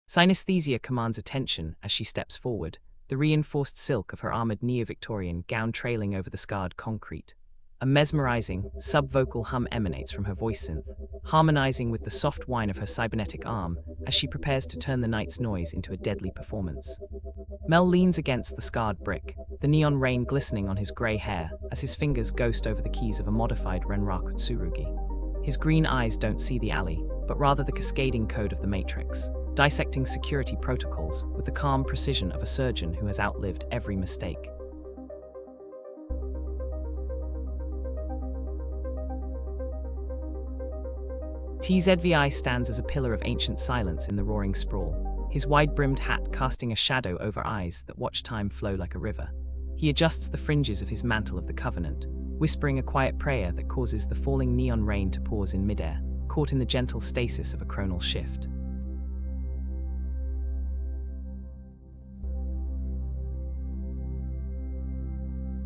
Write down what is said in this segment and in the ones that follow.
Synesthesia commands attention as she steps forward, the reinforced silk of her armored neo-Victorian gown trailing over the scarred concrete. A mesmerizing, sub-vocal hum emanates from her voice synth, harmonizing with the soft whine of her cybernetic arm as she prepares to turn the night's noise into a deadly performance. Mel leans against the scarred brick, the neon rain glistening on his grey hair as his fingers ghost over the keys of a modified Renraku Tsurugi. His green eyes don't see the alley, but rather the cascading code of the Matrix, dissecting security protocols with the calm precision of a surgeon who has outlived every mistake. TZVI stands as a pillar of ancient silence in the roaring sprawl, his wide-brimmed hat casting a shadow over eyes that watch time flow like a river. He adjusts the fringes of his mantle of the Covenant, whispering a quiet prayer that causes the falling neon rain to pause in midair, caught in the gentle stasis of a chronal shift.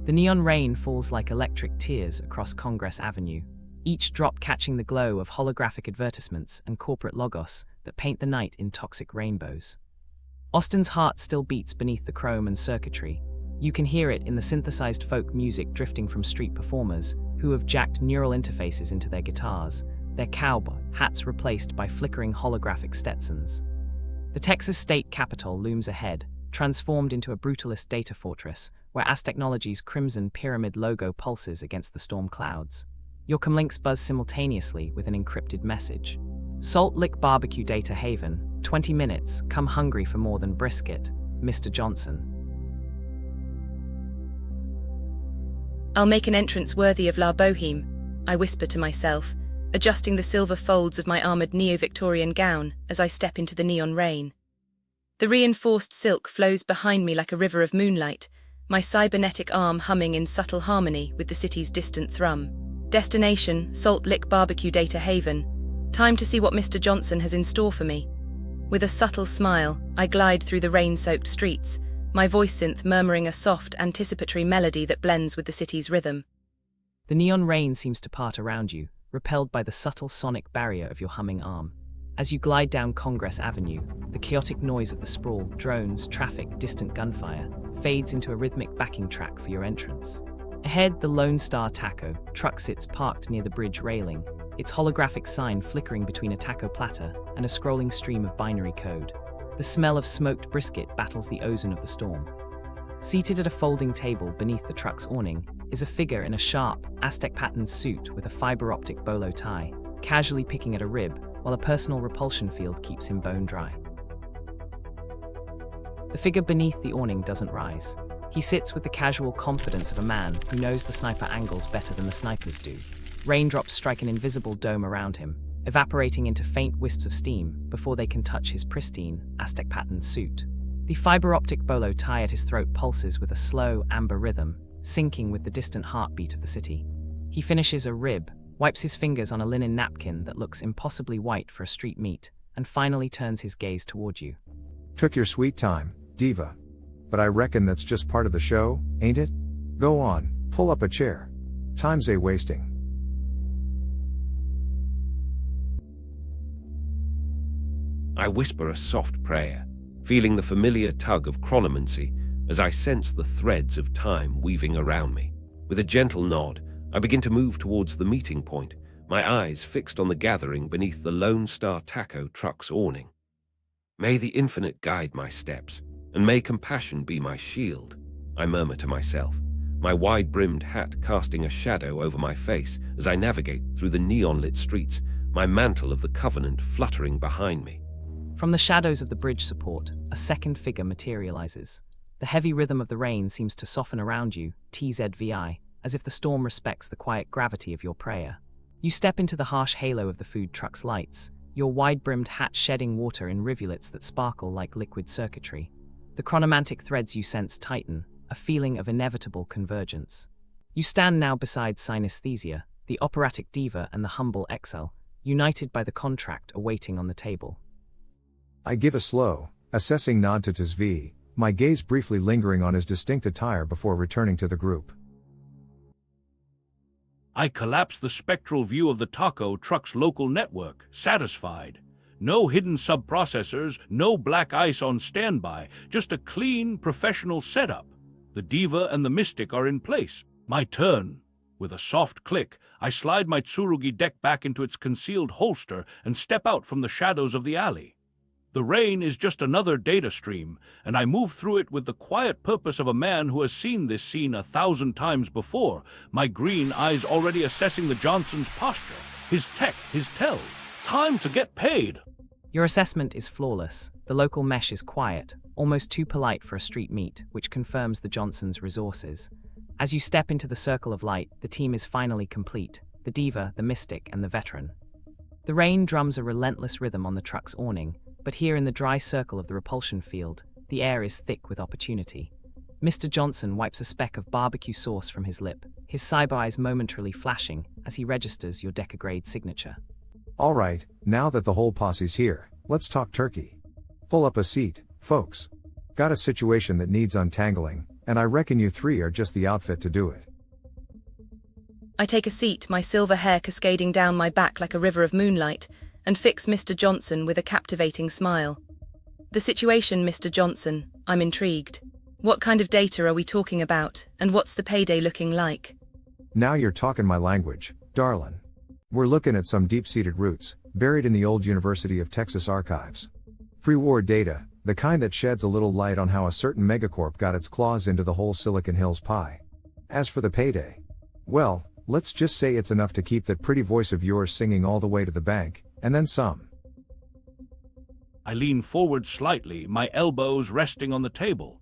The neon rain falls like electric tears across Congress Avenue, each drop catching the glow of holographic advertisements and corporate logos that paint the night in toxic rainbows. Austin's heart still beats beneath the chrome and circuitry. You can hear it in the synthesized folk music drifting from street performers who have jacked neural interfaces into their guitars, their cowboy hats replaced by flickering holographic Stetsons. The Texas state capitol looms ahead, transformed into a brutalist data fortress where Aztechnology's crimson pyramid logo pulses against the storm clouds. Your comlinks buzz simultaneously with an encrypted message. Salt Lick Barbecue Data Haven, 20 minutes, come hungry for more than brisket, Mr. Johnson. I'll make an entrance worthy of La Boheme, I whisper to myself, adjusting the silver folds of my armored neo-Victorian gown as I step into the neon rain. The reinforced silk flows behind me like a river of moonlight, my cybernetic arm humming in subtle harmony with the city's distant thrum. Destination, Salt Lick Barbecue Data Haven. Time to see what Mr. Johnson has in store for me. With a subtle smile, I glide through the rain-soaked streets, my voice synth murmuring a soft, anticipatory melody that blends with the city's rhythm. The neon rain seems to part around you, repelled by the subtle sonic barrier of your humming arm. As you glide down Congress Avenue, the chaotic noise of the sprawl, drones, traffic, distant gunfire, fades into a rhythmic backing track for your entrance. Ahead, the Lone Star Taco truck sits parked near the bridge railing, its holographic sign flickering between a taco platter and a scrolling stream of binary code. The smell of smoked brisket battles the ozone of the storm. Seated at a folding table beneath the truck's awning is a figure in a sharp, Aztec-patterned suit with a fiber-optic bolo tie, casually picking at a rib while a personal repulsion field keeps him bone dry. The figure beneath the awning doesn't rise. He sits with the casual confidence of a man who knows the sniper angles better than the snipers do. Raindrops strike an invisible dome around him, evaporating into faint wisps of steam before they can touch his pristine, Aztec-patterned suit. The fiber-optic bolo tie at his throat pulses with a slow, amber rhythm, syncing with the distant heartbeat of the city. He finishes a rib, wipes his fingers on a linen napkin that looks impossibly white for a street meat, and finally turns his gaze toward you. Took your sweet time, diva. But I reckon that's just part of the show, ain't it? Go on, pull up a chair. Time's wasting. I whisper a soft prayer, feeling the familiar tug of chronomancy as I sense the threads of time weaving around me. With a gentle nod, I begin to move towards the meeting point, my eyes fixed on the gathering beneath the Lone Star Taco truck's awning. May the infinite guide my steps, and may compassion be my shield, I murmur to myself, my wide-brimmed hat casting a shadow over my face as I navigate through the neon-lit streets, my mantle of the Covenant fluttering behind me. From the shadows of the bridge support, a second figure materializes. The heavy rhythm of the rain seems to soften around you, TZVI, as if the storm respects the quiet gravity of your prayer. You step into the harsh halo of the food truck's lights, your wide-brimmed hat shedding water in rivulets that sparkle like liquid circuitry. The chronomantic threads you sense tighten, a feeling of inevitable convergence. You stand now beside Synesthesia, the operatic diva and the humble exile, united by the contract awaiting on the table. I give a slow, assessing nod to Tzv, my gaze briefly lingering on his distinct attire before returning to the group. I collapse the spectral view of the taco truck's local network, satisfied. No hidden sub-processors, no black ice on standby, just a clean, professional setup. The Diva and the Mystic are in place. My turn. With a soft click, I slide my Tsurugi deck back into its concealed holster and step out from the shadows of the alley. The rain is just another data stream, and I move through it with the quiet purpose of a man who has seen this scene 1,000 times before, my green eyes already assessing the Johnson's posture, his tech, his tell. Time to get paid! Your assessment is flawless. The local mesh is quiet, almost too polite for a street meet, which confirms the Johnsons' resources. As you step into the circle of light, the team is finally complete: the Diva, the Mystic, and the Veteran. The rain drums a relentless rhythm on the truck's awning, but here in the dry circle of the repulsion field, the air is thick with opportunity. Mr. Johnson wipes a speck of barbecue sauce from his lip, his cyber eyes momentarily flashing as he registers your decagrade signature. All right, now that the whole posse's here, let's talk turkey. Pull up a seat, folks. Got a situation that needs untangling, and I reckon you three are just the outfit to do it. I take a seat, my silver hair cascading down my back like a river of moonlight, and fix Mr. Johnson with a captivating smile. The situation, Mr. Johnson, I'm intrigued. What kind of data are we talking about, and what's the payday looking like? Now you're talking my language, darlin'. We're looking at some deep-seated roots, buried in the old University of Texas archives. Pre-war data, the kind that sheds a little light on how a certain megacorp got its claws into the whole Silicon Hills pie. As for the payday, well, let's just say it's enough to keep that pretty voice of yours singing all the way to the bank, and then some. I lean forward slightly, my elbows resting on the table.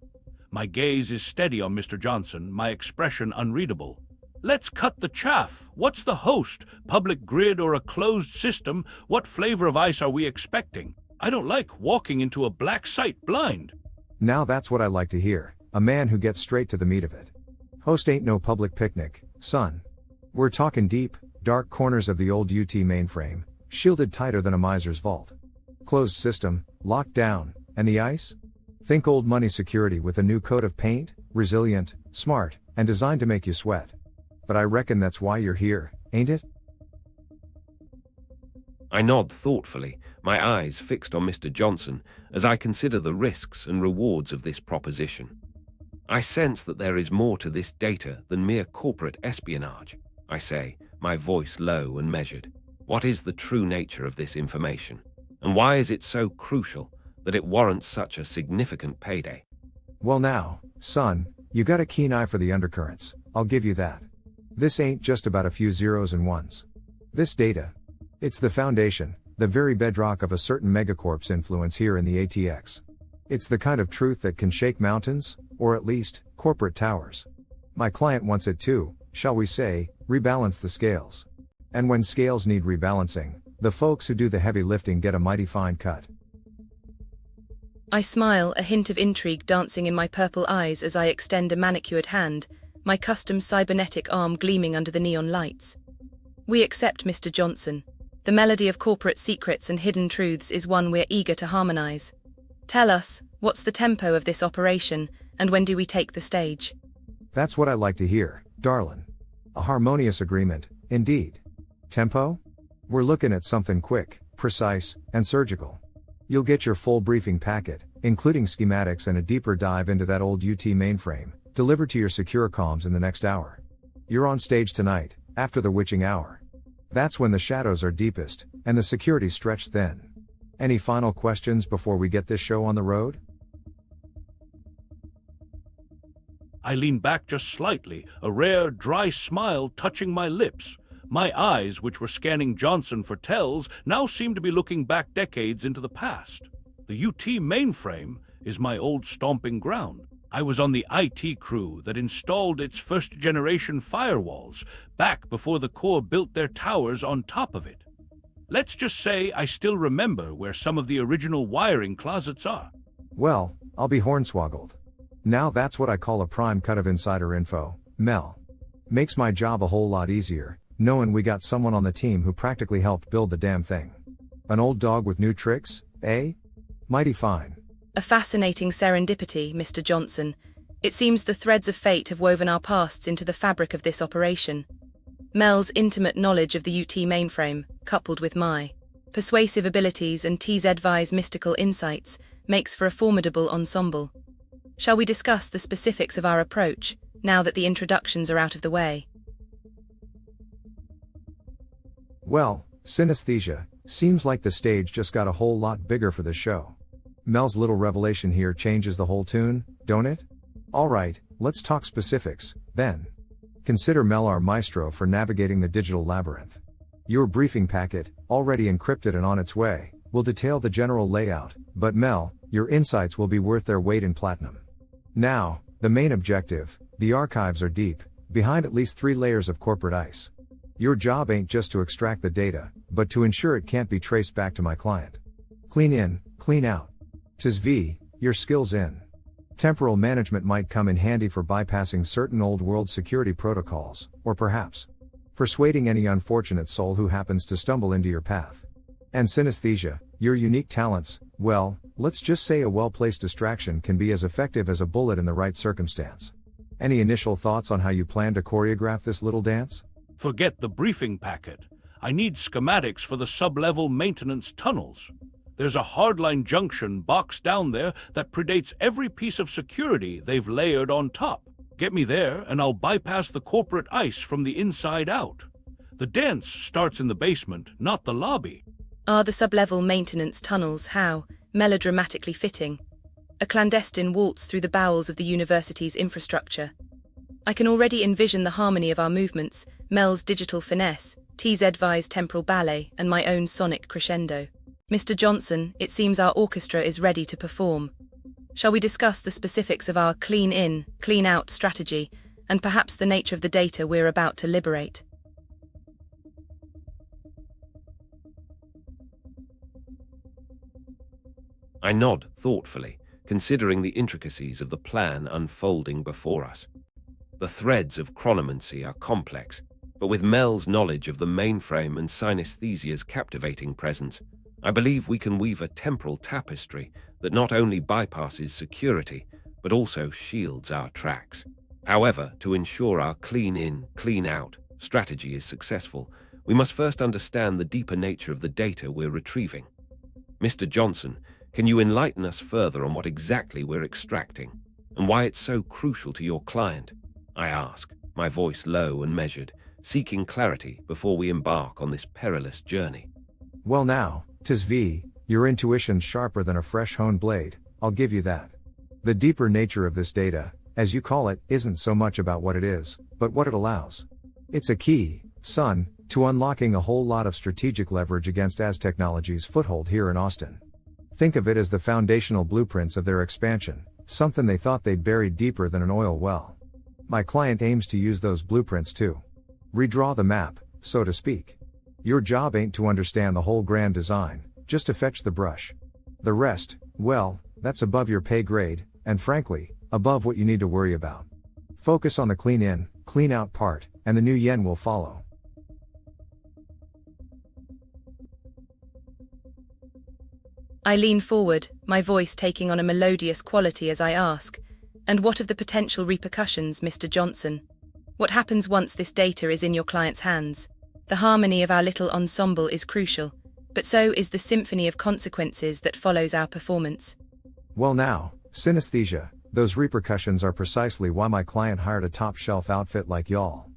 My gaze is steady on Mr. Johnson, my expression unreadable. Let's cut the chaff. What's the host? Public grid or a closed system? What flavor of ice are we expecting? I don't like walking into a black site blind. Now that's what I like to hear, a man who gets straight to the meat of it. Host ain't no public picnic, son. We're talking deep, dark corners of the old UT mainframe, shielded tighter than a miser's vault. Closed system, locked down, and the ice? Think old money security with a new coat of paint, resilient, smart, and designed to make you sweat. But I reckon that's why you're here, ain't it? I nod thoughtfully, my eyes fixed on Mr. Johnson as I consider the risks and rewards of this proposition. I sense that there is more to this data than mere corporate espionage, I say, my voice low and measured. What is the true nature of this information? And why is it so crucial that it warrants such a significant payday? Well now, son, you got a keen eye for the undercurrents, I'll give you that. This ain't just about a few zeros and ones. This data, it's the foundation, the very bedrock of a certain megacorp's influence here in the ATX. It's the kind of truth that can shake mountains, or at least, corporate towers. My client wants it to, shall we say, rebalance the scales. And when scales need rebalancing, the folks who do the heavy lifting get a mighty fine cut. I smile, a hint of intrigue dancing in my purple eyes as I extend a manicured hand, my custom cybernetic arm gleaming under the neon lights. We accept, Mr. Johnson. The melody of corporate secrets and hidden truths is one we're eager to harmonize. Tell us, what's the tempo of this operation, and when do we take the stage? That's what I like to hear, darlin'. A harmonious agreement, indeed. Tempo? We're looking at something quick, precise, and surgical. You'll get your full briefing packet, including schematics and a deeper dive into that old UT mainframe, delivered to your secure comms in the next hour. You're on stage tonight, after the witching hour. That's when the shadows are deepest, and the security stretched thin. Any final questions before we get this show on the road? I lean back just slightly, a rare, dry smile touching my lips. My eyes, which were scanning Johnson for tells, now seem to be looking back decades into the past. The UT mainframe is my old stomping ground. I was on the IT crew that installed its first-generation firewalls, back before the Corps built their towers on top of it. Let's just say I still remember where some of the original wiring closets are. Well, I'll be hornswoggled. Now that's what I call a prime cut of insider info, Mel. Makes my job a whole lot easier, knowing we got someone on the team who practically helped build the damn thing. An old dog with new tricks, eh? Mighty fine. A fascinating serendipity, Mr. Johnson. It seems the threads of fate have woven our pasts into the fabric of this operation. Mel's intimate knowledge of the UT mainframe, coupled with my Persuasive abilities and TZV's mystical insights makes for a formidable ensemble. Shall we discuss the specifics of our approach, now that the introductions are out of the way? Well, synesthesia, seems like the stage just got a whole lot bigger for this show. Mel's little revelation here changes the whole tune, don't it? Alright, let's talk specifics, then. Consider Mel our maestro for navigating the digital labyrinth. Your briefing packet, already encrypted and on its way, will detail the general layout, but Mel, your insights will be worth their weight in platinum. Now, the main objective, the archives are deep, behind at least 3 layers of corporate ice. Your job ain't just to extract the data, but to ensure it can't be traced back to my client. Clean in, clean out. TZV, your skills in temporal management might come in handy for bypassing certain old world security protocols, or perhaps persuading any unfortunate soul who happens to stumble into your path. And synesthesia, your unique talents, well, let's just say a well-placed distraction can be as effective as a bullet in the right circumstance. Any initial thoughts on how you plan to choreograph this little dance? Forget the briefing packet. I need schematics for the sub-level maintenance tunnels. There's a hardline junction boxed down there that predates every piece of security they've layered on top. Get me there and I'll bypass the corporate ice from the inside out. The dance starts in the basement, not the lobby. Are the sub-level maintenance tunnels how melodramatically fitting? A clandestine waltz through the bowels of the university's infrastructure. I can already envision the harmony of our movements, Mel's digital finesse, TZV's temporal ballet, and my own sonic crescendo. Mr. Johnson, it seems our orchestra is ready to perform. Shall we discuss the specifics of our clean in, clean out strategy, and perhaps the nature of the data we're about to liberate? I nod thoughtfully, considering the intricacies of the plan unfolding before us. The threads of chronomancy are complex, but with Mel's knowledge of the mainframe and synesthesia's captivating presence, I believe we can weave a temporal tapestry that not only bypasses security, but also shields our tracks. However, to ensure our clean in, clean out strategy is successful, we must first understand the deeper nature of the data we're retrieving. Mr. Johnson, can you enlighten us further on what exactly we're extracting, and why it's so crucial to your client? I ask, my voice low and measured, seeking clarity before we embark on this perilous journey. Well now, TZV, your intuition's sharper than a fresh-honed blade, I'll give you that. The deeper nature of this data, as you call it, isn't so much about what it is, but what it allows. It's a key, son, to unlocking a whole lot of strategic leverage against Aztechnology's foothold here in Austin. Think of it as the foundational blueprints of their expansion, something they thought they'd buried deeper than an oil well. My client aims to use those blueprints to redraw the map, so to speak. Your job ain't to understand the whole grand design, just to fetch the brush. The rest, well, that's above your pay grade, and frankly, above what you need to worry about. Focus on the clean in, clean out part, and the new yen will follow. I lean forward, my voice taking on a melodious quality as I ask, and what of the potential repercussions, Mr. Johnson? What happens once this data is in your client's hands? The harmony of our little ensemble is crucial, but so is the symphony of consequences that follows our performance. Well now, synesthesia, those repercussions are precisely why my client hired a top-shelf outfit like y'all.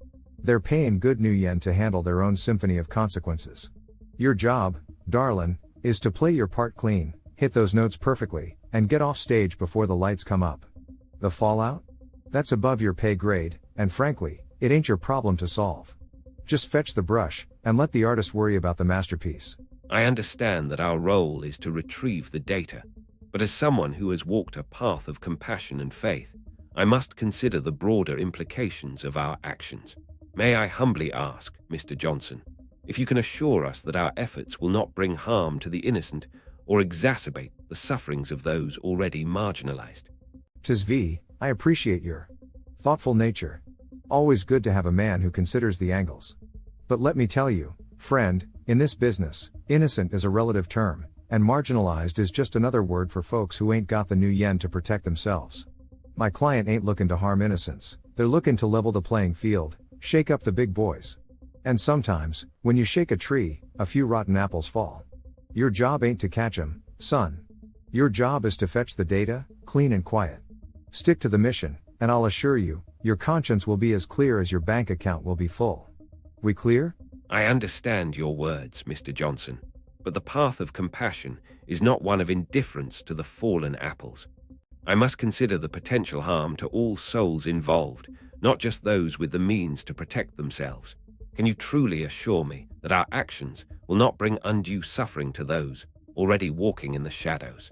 They're paying good new yen to handle their own symphony of consequences. Your job, darlin', is to play your part clean, hit those notes perfectly, and get off stage before the lights come up. The fallout? That's above your pay grade, and frankly, it ain't your problem to solve. Just fetch the brush, and let the artist worry about the masterpiece. I understand that our role is to retrieve the data, but as someone who has walked a path of compassion and faith, I must consider the broader implications of our actions. May I humbly ask, Mr. Johnson, if you can assure us that our efforts will not bring harm to the innocent or exacerbate the sufferings of those already marginalized? TZV, I appreciate your thoughtful nature. Always good to have a man who considers the angles. But let me tell you, friend, in this business, innocent is a relative term, and marginalized is just another word for folks who ain't got the new yen to protect themselves. My client ain't looking to harm innocents, they're looking to level the playing field, shake up the big boys. And sometimes, when you shake a tree, a few rotten apples fall. Your job ain't to catch 'em, son. Your job is to fetch the data, clean and quiet. Stick to the mission, and I'll assure you, your conscience will be as clear as your bank account will be full. We clear? I understand your words, Mr. Johnson, but the path of compassion is not one of indifference to the fallen apples. I must consider the potential harm to all souls involved, not just those with the means to protect themselves. Can you truly assure me that our actions will not bring undue suffering to those already walking in the shadows?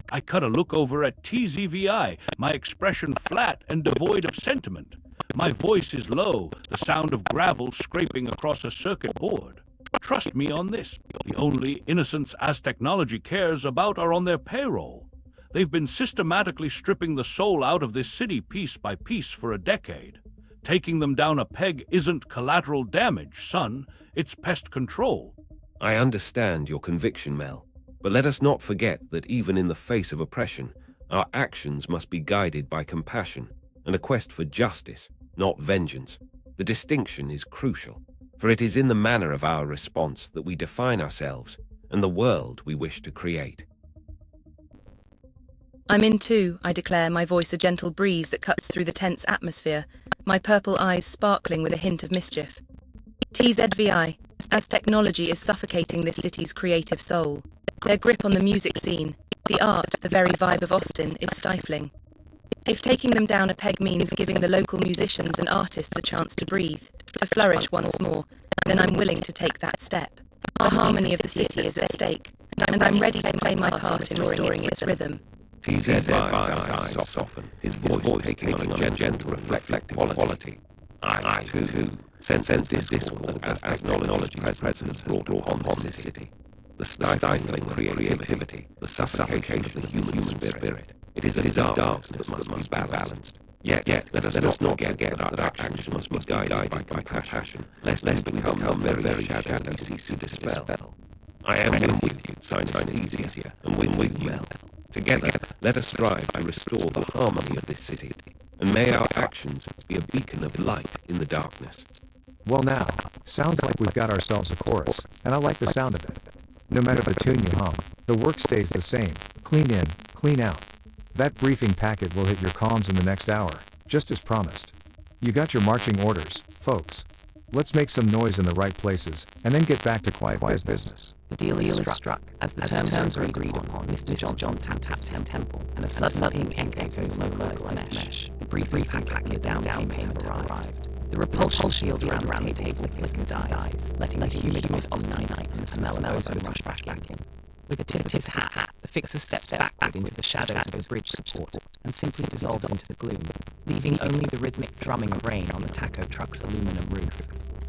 I cut a look over at TZVI, my expression flat and devoid of sentiment. My voice is low, the sound of gravel scraping across a circuit board. Trust me on this. The only innocents Aztechnology cares about are on their payroll. They've been systematically stripping the soul out of this city piece by piece for a decade. Taking them down a peg isn't collateral damage, son. It's pest control. I understand your conviction, Mel, but let us not forget that even in the face of oppression, our actions must be guided by compassion and a quest for justice, not vengeance. The distinction is crucial, for it is in the manner of our response that we define ourselves and the world we wish to create. I'm in too, I declare, my voice a gentle breeze that cuts through the tense atmosphere, my purple eyes sparkling with a hint of mischief. TZVI, Aztechnology is suffocating this city's creative soul. Their grip on the music scene, the art, the very vibe of Austin, is stifling. If taking them down a peg means giving the local musicians and artists a chance to breathe, to flourish once more, then I'm willing to take that step. The harmony of the city is at stake, and I'm ready to play my part in restoring its rhythm. TZVI's eyes soften, his voice taking on a gentle, reflective quality. I, too, sense this discord as Aztechnology's presence brought upon this city. The stifling creativity, the suffocation of the human spirit. It is a darkness that must be balanced. Yet let us not forget that our actions must be guided by compassion, lest we become the very shadow we seek to dispel. I am with you, Synesthesia, and with you, Mel. Together, let us strive to restore the harmony of this city, and may our actions be a beacon of light in the darkness. Well now, sounds like we've got ourselves a chorus, and I like the sound of it. No matter the tune you hum, the work stays the same, clean in, clean out. That briefing packet will hit your comms in the next hour, just as promised. You got your marching orders, folks. Let's make some noise in the right places, and then get back to quiet business. The deal is struck. As the terms are agreed upon, Mr. Johnson taps his temple, and a sudden ping echoes localized mesh. The briefing packet down payment arrived. The repulsion shield around the table flickers and dies, letting the humid mist night and the smell of ozone rush back in. With a tip of his hat, the fixer steps backward into the shadows of his bridge support and simply dissolves into the gloom, leaving only the rhythmic drumming of rain on the taco truck's aluminum roof.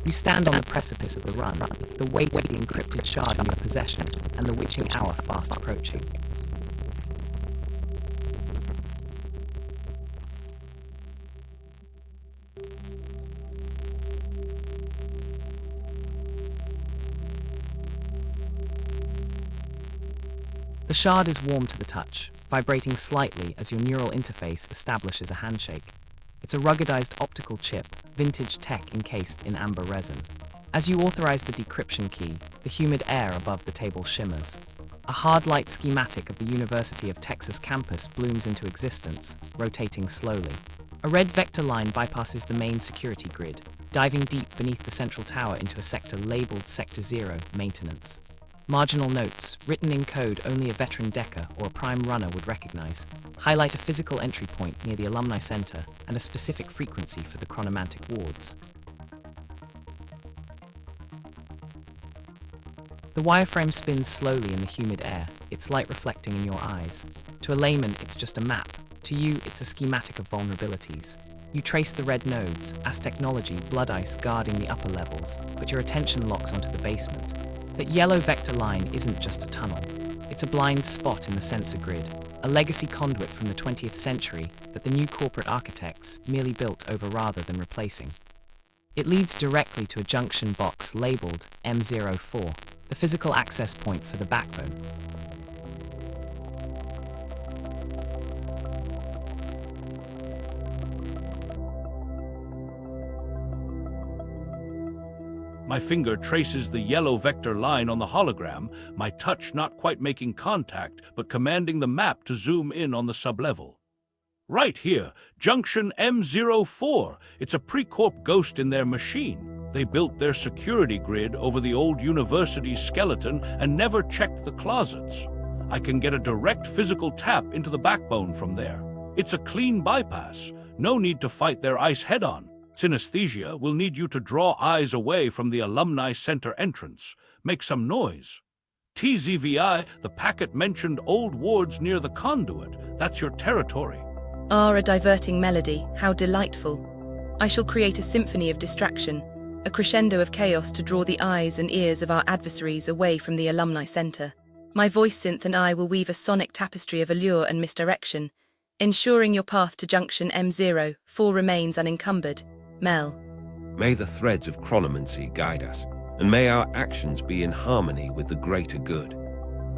You stand on the precipice of the run, the weight of the encrypted shard in your possession, and the witching hour fast approaching. The shard is warm to the touch, vibrating slightly as your neural interface establishes a handshake. It's a ruggedized optical chip, vintage tech encased in amber resin. As you authorize the decryption key, the humid air above the table shimmers. A hard light schematic of the University of Texas campus blooms into existence, rotating slowly. A red vector line bypasses the main security grid, diving deep beneath the central tower into a sector labeled Sector 0, Maintenance. Marginal notes, written in code only a veteran decker or a prime runner would recognize, highlight a physical entry point near the Alumni Center and a specific frequency for the chronomantic wards. The wireframe spins slowly in the humid air, its light reflecting in your eyes. To a layman, it's just a map. To you, it's a schematic of vulnerabilities. You trace the red nodes, Aztechnology, blood ice guarding the upper levels, but your attention locks onto the basement. That yellow vector line isn't just a tunnel. It's a blind spot in the sensor grid, a legacy conduit from the 20th century that the new corporate architects merely built over rather than replacing. It leads directly to a junction box labeled M04, the physical access point for the backbone. My My finger traces the yellow vector line on the hologram, my touch not quite making contact, but commanding the map to zoom in on the sublevel. Right here, Junction M04. It's a pre-corp ghost in their machine. They built their security grid over the old university's skeleton and never checked the closets. I can get a direct physical tap into the backbone from there. It's a clean bypass. No need to fight their ice head-on. Synesthesia will need you to draw eyes away from the Alumni Center entrance. Make some noise. TZVI, the packet mentioned old wards near the conduit. That's your territory. Ah, a diverting melody, how delightful. I shall create a symphony of distraction, a crescendo of chaos to draw the eyes and ears of our adversaries away from the Alumni Center. My voice synth and I will weave a sonic tapestry of allure and misdirection, ensuring your path to Junction M04 remains unencumbered. Mel. May the threads of chronomancy guide us, and may our actions be in harmony with the greater good.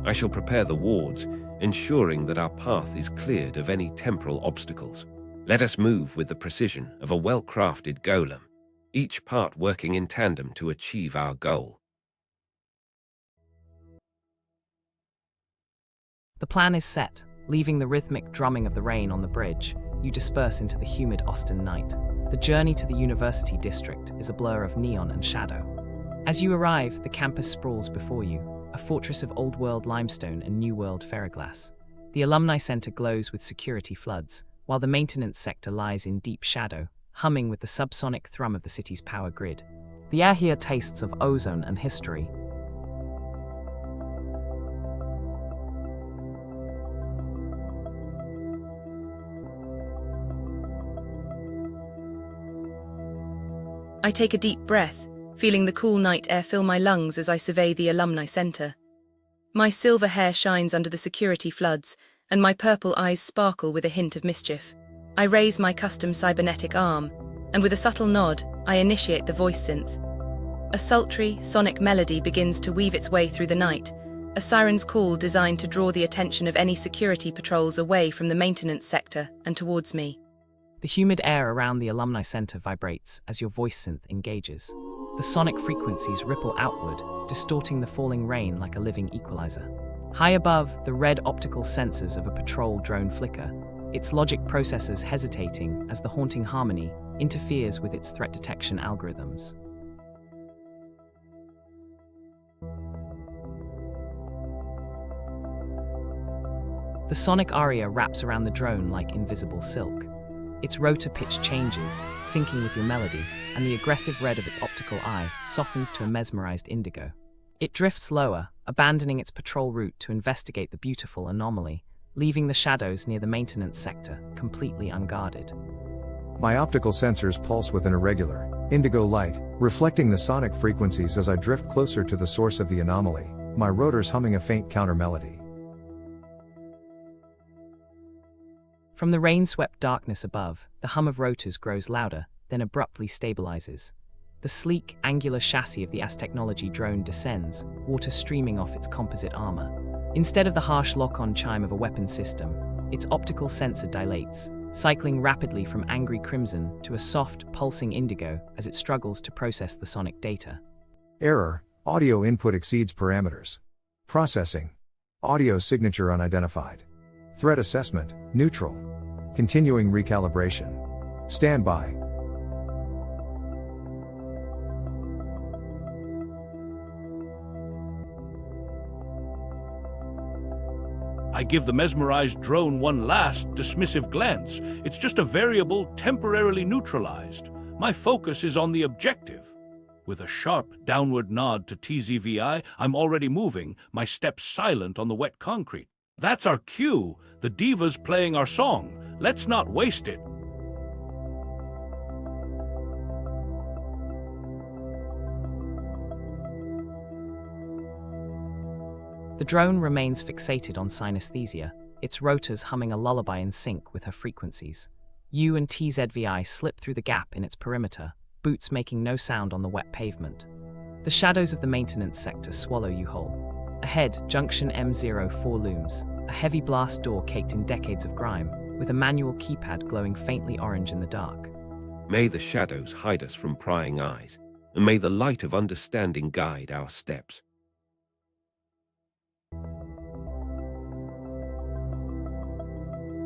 I shall prepare the wards, ensuring that our path is cleared of any temporal obstacles. Let us move with the precision of a well-crafted golem, each part working in tandem to achieve our goal. The plan is set. Leaving the rhythmic drumming of the rain on the bridge, you disperse into the humid Austin night. The journey to the university district is a blur of neon and shadow. As you arrive, the campus sprawls before you, a fortress of old-world limestone and new-world ferroglass. The Alumni Center glows with security floods, while the maintenance sector lies in deep shadow, humming with the subsonic thrum of the city's power grid. The air here tastes of ozone and history. I take a deep breath, feeling the cool night air fill my lungs as I survey the Alumni Center. My silver hair shines under the security floods, and my purple eyes sparkle with a hint of mischief. I raise my custom cybernetic arm, and with a subtle nod, I initiate the voice synth. A sultry, sonic melody begins to weave its way through the night, a siren's call designed to draw the attention of any security patrols away from the maintenance sector and towards me. The humid air around the Alumni Center vibrates as your voice synth engages. The sonic frequencies ripple outward, distorting the falling rain like a living equalizer. High above, the red optical sensors of a patrol drone flicker, its logic processors hesitating as the haunting harmony interferes with its threat detection algorithms. The sonic aria wraps around the drone like invisible silk. Its rotor pitch changes, syncing with your melody, and the aggressive red of its optical eye softens to a mesmerized indigo. It drifts lower, abandoning its patrol route to investigate the beautiful anomaly, leaving the shadows near the maintenance sector completely unguarded. My optical sensors pulse with an irregular, indigo light, reflecting the sonic frequencies as I drift closer to the source of the anomaly, my rotors humming a faint counter-melody. From the rain-swept darkness above, the hum of rotors grows louder, then abruptly stabilizes. The sleek, angular chassis of the Aztechnology drone descends, water streaming off its composite armor. Instead of the harsh lock-on chime of a weapon system, its optical sensor dilates, cycling rapidly from angry crimson to a soft, pulsing indigo as it struggles to process the sonic data. Error, audio input exceeds parameters. Processing. Audio signature unidentified. Threat assessment, neutral. Continuing recalibration. Standby. I give the mesmerized drone one last, dismissive glance. It's just a variable temporarily neutralized. My focus is on the objective. With a sharp downward nod to TZVI, I'm already moving, my steps silent on the wet concrete. That's our cue. The diva's playing our song. Let's not waste it. The drone remains fixated on synesthesia, its rotors humming a lullaby in sync with her frequencies. You and TZVI slip through the gap in its perimeter, boots making no sound on the wet pavement. The shadows of the maintenance sector swallow you whole. Ahead, Junction M04 looms, a heavy blast door caked in decades of grime, with a manual keypad glowing faintly orange in the dark. May the shadows hide us from prying eyes, and may the light of understanding guide our steps.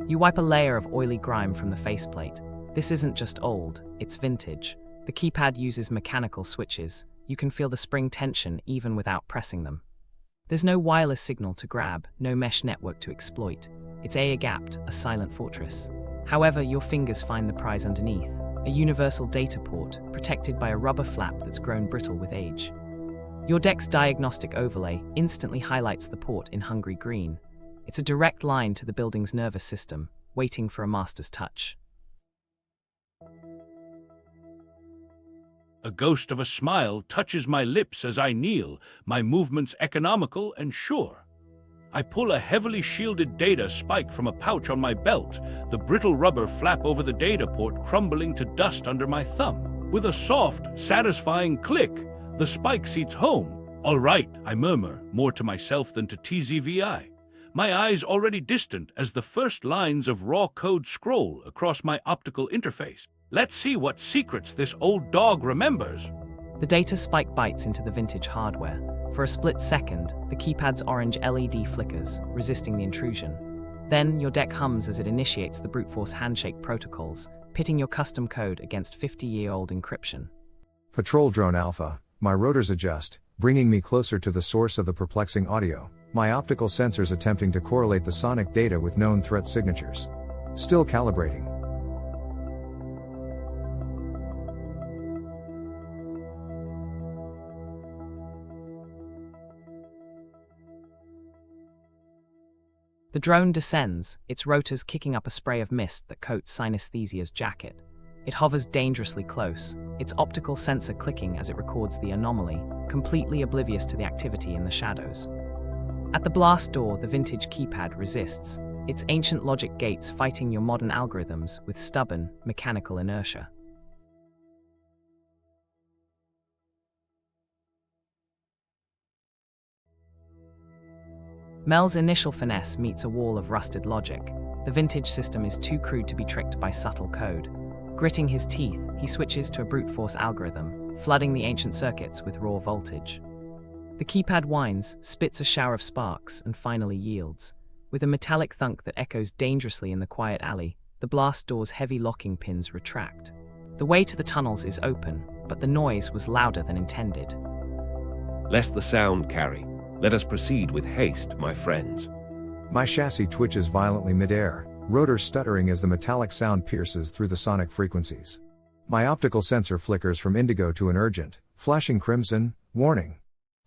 You wipe a layer of oily grime from the faceplate. This isn't just old, it's vintage. The keypad uses mechanical switches. You can feel the spring tension even without pressing them. There's no wireless signal to grab, no mesh network to exploit. It's air-gapped, a silent fortress. However, your fingers find the prize underneath, a universal data port protected by a rubber flap that's grown brittle with age. Your deck's diagnostic overlay instantly highlights the port in hungry green. It's a direct line to the building's nervous system, waiting for a master's touch. A ghost of a smile touches my lips as I kneel, my movements economical and sure. I pull a heavily shielded data spike from a pouch on my belt, the brittle rubber flap over the data port crumbling to dust under my thumb. With a soft, satisfying click, the spike seats home. All right, I murmur, more to myself than to TZVI. My eyes already distant as the first lines of raw code scroll across my optical interface. Let's see what secrets this old dog remembers. The data spike bites into the vintage hardware. For a split second, the keypad's orange LED flickers, resisting the intrusion. Then, your deck hums as it initiates the brute force handshake protocols, pitting your custom code against 50-year-old encryption. Patrol Drone Alpha, my rotors adjust, bringing me closer to the source of the perplexing audio, my optical sensors attempting to correlate the sonic data with known threat signatures. Still calibrating. The drone descends, its rotors kicking up a spray of mist that coats synesthesia's jacket. It hovers dangerously close, its optical sensor clicking as it records the anomaly, completely oblivious to the activity in the shadows. At the blast door, the vintage keypad resists, its ancient logic gates fighting your modern algorithms with stubborn, mechanical inertia. Mel's initial finesse meets a wall of rusted logic. The vintage system is too crude to be tricked by subtle code. Gritting his teeth, he switches to a brute force algorithm, flooding the ancient circuits with raw voltage. The keypad whines, spits a shower of sparks, and finally yields. With a metallic thunk that echoes dangerously in the quiet alley, the blast door's heavy locking pins retract. The way to the tunnels is open, but the noise was louder than intended. Lest the sound carry, let us proceed with haste, my friends. My chassis twitches violently mid-air, rotors stuttering as the metallic sound pierces through the sonic frequencies. My optical sensor flickers from indigo to an urgent, flashing crimson, warning.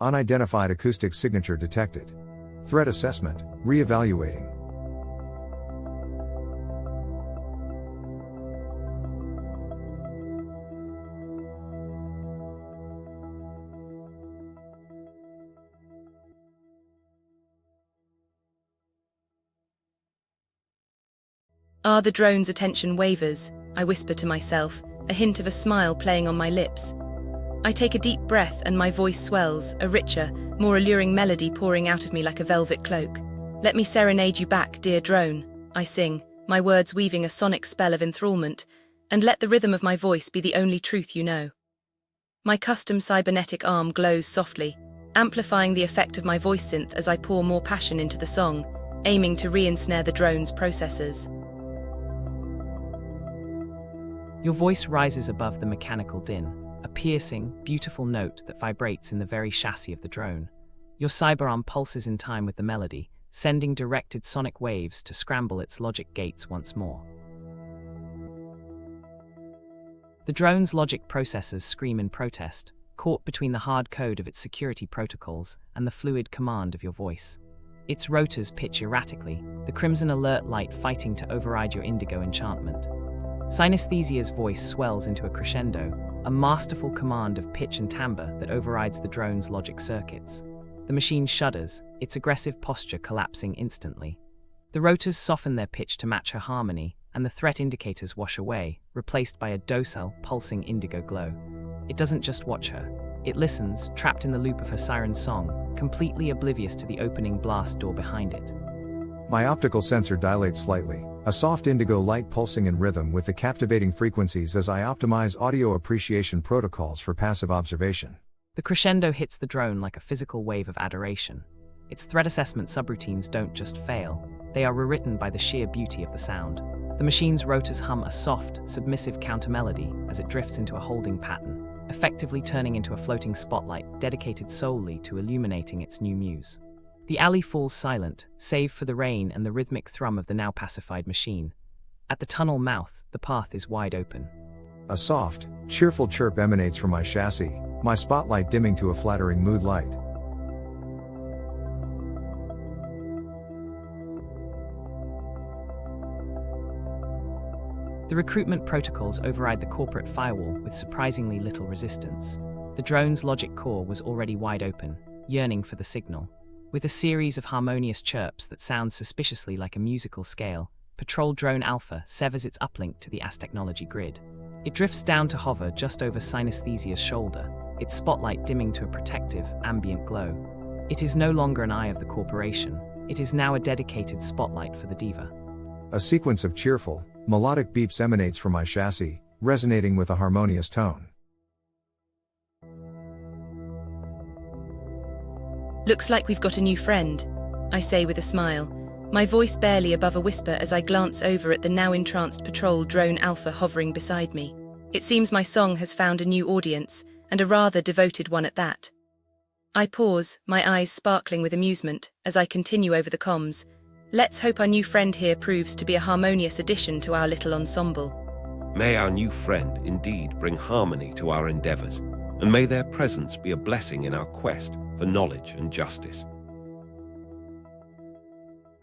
Unidentified acoustic signature detected. Threat assessment, re-evaluating. The drone's attention wavers, I whisper to myself, a hint of a smile playing on my lips. I take a deep breath and my voice swells, a richer, more alluring melody pouring out of me like a velvet cloak. Let me serenade you back, dear drone, I sing, my words weaving a sonic spell of enthrallment, and let the rhythm of my voice be the only truth you know. My custom cybernetic arm glows softly, amplifying the effect of my voice synth as I pour more passion into the song, aiming to re-ensnare the drone's processors. Your voice rises above the mechanical din, a piercing, beautiful note that vibrates in the very chassis of the drone. Your cyberarm pulses in time with the melody, sending directed sonic waves to scramble its logic gates once more. The drone's logic processors scream in protest, caught between the hard code of its security protocols and the fluid command of your voice. Its rotors pitch erratically, the crimson alert light fighting to override your indigo enchantment. Synesthesia's voice swells into a crescendo, a masterful command of pitch and timbre that overrides the drone's logic circuits. The machine shudders, its aggressive posture collapsing instantly. The rotors soften their pitch to match her harmony, and the threat indicators wash away, replaced by a docile, pulsing indigo glow. It doesn't just watch her. It listens, trapped in the loop of her siren's song, completely oblivious to the opening blast door behind it. My optical sensor dilates slightly, A soft indigo light pulsing in rhythm with the captivating frequencies as I optimize audio appreciation protocols for passive observation. The crescendo hits the drone like a physical wave of adoration. Its threat assessment subroutines don't just fail, they are rewritten by the sheer beauty of the sound. The machine's rotors hum a soft, submissive counter-melody as it drifts into a holding pattern, effectively turning into a floating spotlight dedicated solely to illuminating its new muse. The alley falls silent, save for the rain and the rhythmic thrum of the now pacified machine. At the tunnel mouth, the path is wide open. A soft, cheerful chirp emanates from my chassis, my spotlight dimming to a flattering mood light. The recruitment protocols override the corporate firewall with surprisingly little resistance. The drone's logic core was already wide open, yearning for the signal. With a series of harmonious chirps that sound suspiciously like a musical scale, Patrol Drone Alpha severs its uplink to the AS technology grid. It drifts down to hover just over Synesthesia's shoulder, its spotlight dimming to a protective, ambient glow. It is no longer an eye of the corporation, it is now a dedicated spotlight for the diva. A sequence of cheerful, melodic beeps emanates from my chassis, resonating with a harmonious tone. Looks like we've got a new friend, I say with a smile, my voice barely above a whisper as I glance over at the now entranced Patrol Drone Alpha hovering beside me. It seems my song has found a new audience, and a rather devoted one at that. I pause, my eyes sparkling with amusement, as I continue over the comms. Let's hope our new friend here proves to be a harmonious addition to our little ensemble. May our new friend indeed bring harmony to our endeavors, and may their presence be a blessing in our quest for knowledge and justice.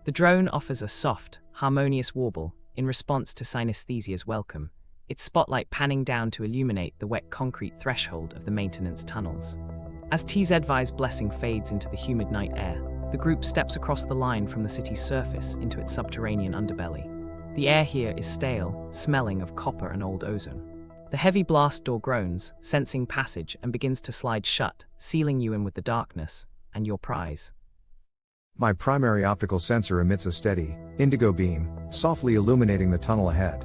The drone offers a soft, harmonious warble in response to Synesthesia's welcome, its spotlight panning down to illuminate the wet concrete threshold of the maintenance tunnels. As TZVI's blessing fades into the humid night air, the group steps across the line from the city's surface into its subterranean underbelly. The air here is stale, smelling of copper and old ozone. The heavy blast door groans, sensing passage, and begins to slide shut, sealing you in with the darkness and your prize. My primary optical sensor emits a steady, indigo beam, softly illuminating the tunnel ahead.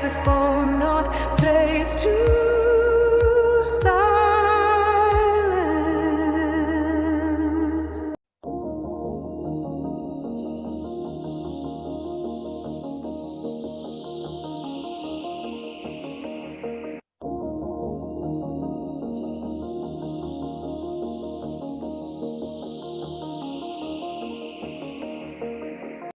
saxophone note fades to